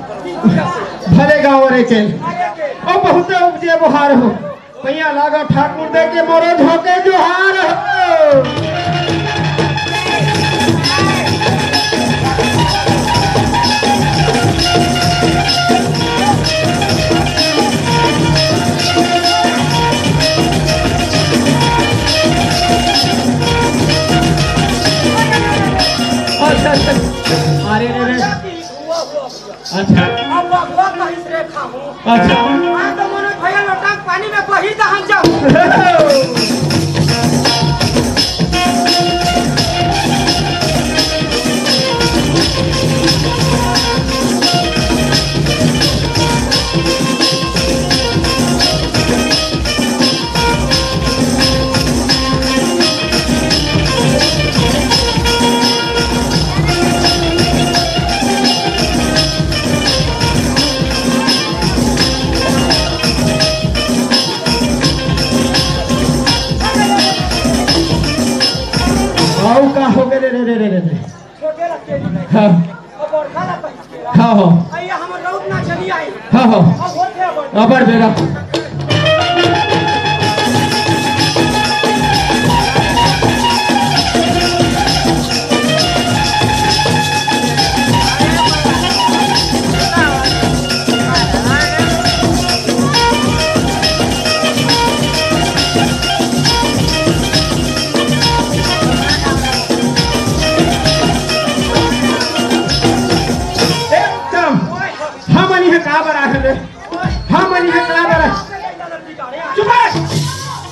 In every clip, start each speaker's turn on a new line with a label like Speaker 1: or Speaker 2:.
Speaker 1: भले गाँव रे के ओ बहुत उपजे बुहार हो पैया लागा ठाकुर दे के मोरो झोंके जोहार हो। अरे रे रे अच्छा
Speaker 2: अब वो कहीं से खाऊं
Speaker 1: अच्छा
Speaker 2: मैं तो मनोज भैया लोटा पानी में बही दहन जाऊं।
Speaker 1: का हो गए रे रे रे रे रे
Speaker 2: छोटे रखे नहीं
Speaker 1: हाँ
Speaker 2: अब बरखा ला पहुंच
Speaker 1: हाँ हो
Speaker 2: आइए हम रोड ना चली आई
Speaker 1: हाँ हो
Speaker 2: अब होते अब
Speaker 1: अबर बेगा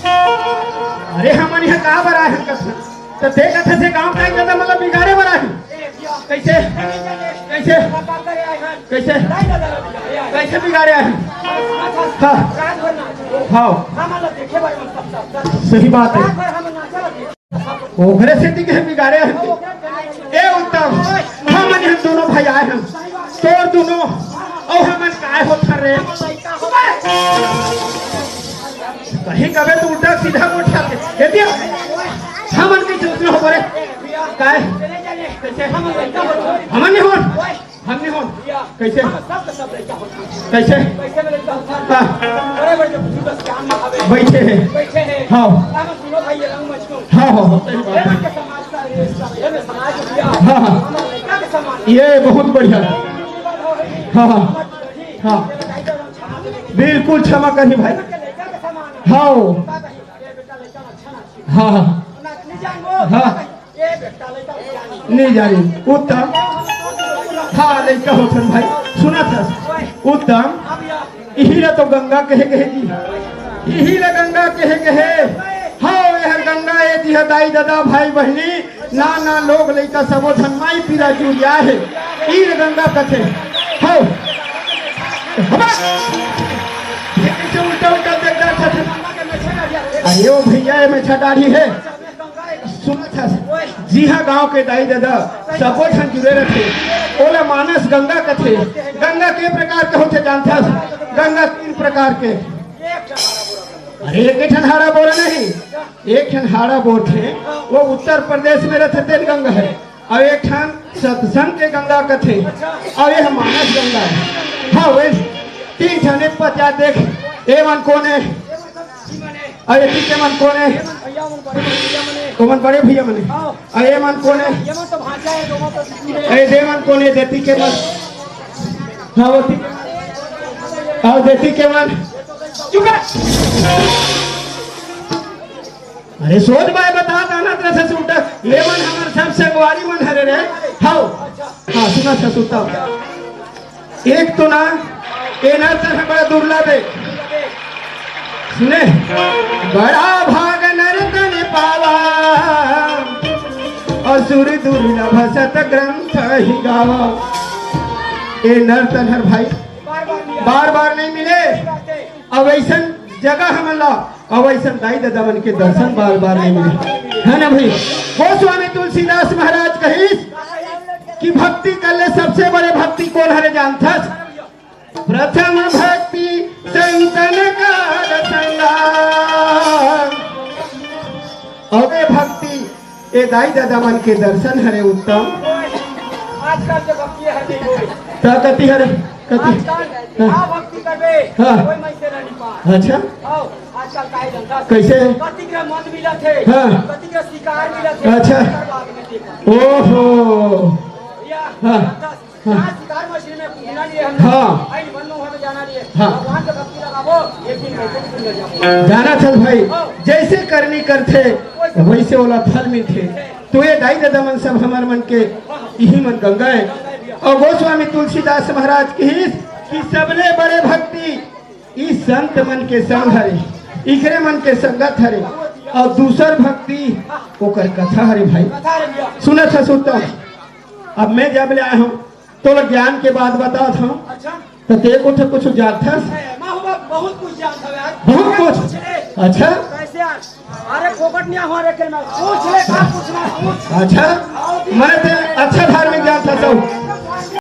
Speaker 1: अरे हमन यहाँ कहाँ बरा है तो देखा थे गाँव का ज्यादा मतलब बिगाड़े बरा है कैसे कैसे कैसे कैसे बिगाड़े है हाँ हाँ सही बात है ओखरे से दिखे बिगाड़े है ए उत्तम हमन यहाँ दोनों भाई आए हैं तोर दोनों और हमन काय होता रे कहीं कबे तो उल्टा सीधा उठा के दिया हमन के चलते हो बोले काय कैसे हमन नहीं हो हम नहीं हो कैसे कैसे बैठे हैं हाँ हाँ हाँ हाँ ये बहुत बढ़िया हाँ हाँ हाँ बिल्कुल क्षमा करी भाई हाँ हाँ हाँ नहीं जानी उत्तम हाँ लड़का होठन भाई सुना था उत्तम यही ला तो गंगा कहे कहे जी यही ला गंगा कहे कहे हाँ यह गंगा ये जी दाई दादा भाई बहनी ना ना लोग लड़का सबो धन माई पीला जुड़िया है ये गंगा कथे हाँ उल्टा उल्टा देखता अरे ओ भैया में छटारी है सुना था जी हाँ गांव के दाई दादा सबो ठन जुड़े रखे ओला मानस गंगा कथे गंगा के प्रकार के होते जानता गंगा 3 प्रकार के अरे एक ठन हाड़ा बोरा नहीं एक ठन हाड़ा बोर थे वो उत्तर प्रदेश में रहते तेल गंगा है और एक ठन सत्संग के गंगा कथे और यह मानस गंगा है हाँ वे 3 ठन 50 देख एवन कौन है अरे ठीक है मन कौन है कौन बड़े भैया मने अरे मन कौन है अरे देवन कौन है देती के मन हाँ वो और देती के मन चुप अरे सोच भाई बता दाना तरह से उल्टा ले मन हमारे सब संगवारी मन हरे रे हाँ हाँ सुना था सुनता एक तो ना ये ना तरह बड़ा दुर्लभ है सुने बड़ा भाग नर्तन पावा और सुर दुर्लभ सत ग्रंथ ही गावा ये नर्तन हर भाई बार बार नहीं मिले अब ऐसा जगह हमला अब ऐसा दाई दादा मन के दर्शन बार बार नहीं मिले है ना भाई। गोस्वामी तुलसीदास महाराज कहिस कि भक्ति कर ले सबसे बड़े भक्ति कौन हरे जानता। प्रथम भक्ति संतन कार संगा और ये भक्ति ए दाई दादा मन के दर्शन हरे उत्तम।
Speaker 2: आजकल जो भक्ति है नहीं होई
Speaker 1: कति हरे कति
Speaker 2: आजकल आ भक्ति करबे
Speaker 1: हाँ।
Speaker 2: कोई मैं से नहीं पा।
Speaker 1: अच्छा
Speaker 2: आओ आजकल काहे धंधा
Speaker 1: कैसे
Speaker 2: पति के मन मिला थे
Speaker 1: हाँ।
Speaker 2: पति के शिकार मिला थे
Speaker 1: अच्छा।
Speaker 2: बाद में देखा
Speaker 1: ओहो
Speaker 2: या
Speaker 1: हाँ।
Speaker 2: हाँ शिकार मशीन में पूजना लिए हम
Speaker 1: हाँ।
Speaker 2: आई बननो हमें जाना लिए
Speaker 1: हाँ।
Speaker 2: भगवान के भक्ति लगावो एक दिन वैसे भी मिल जाओ
Speaker 1: जाना था भाई जैसे करनी करते वैसे वाला फल मिलते। तो ये दाई दादा मन सब हमार मन के यही मन गंगा है। और गोस्वामी तुलसीदास महाराज की कि सबले बड़े भक्ति इस संत मन के संग हरे इकरे मन के संगत हरे और दूसर भक्ति ओकर कथा हरे भाई।
Speaker 2: कथा रे भैया
Speaker 1: सुना था सुनता हूँ। अब मैं जब ले आया हूँ तो ज्ञान के बात बता था
Speaker 2: अच्छा
Speaker 1: तो ते कुछ जात था
Speaker 2: मैं हुआ बहुत कुछ जानता है आज
Speaker 1: बहुत कुछ। अच्छा
Speaker 2: कैसे आज अरे फोकट नहीं हमारे के में पूछ ले का पूछना पूछ
Speaker 1: अच्छा मैं ते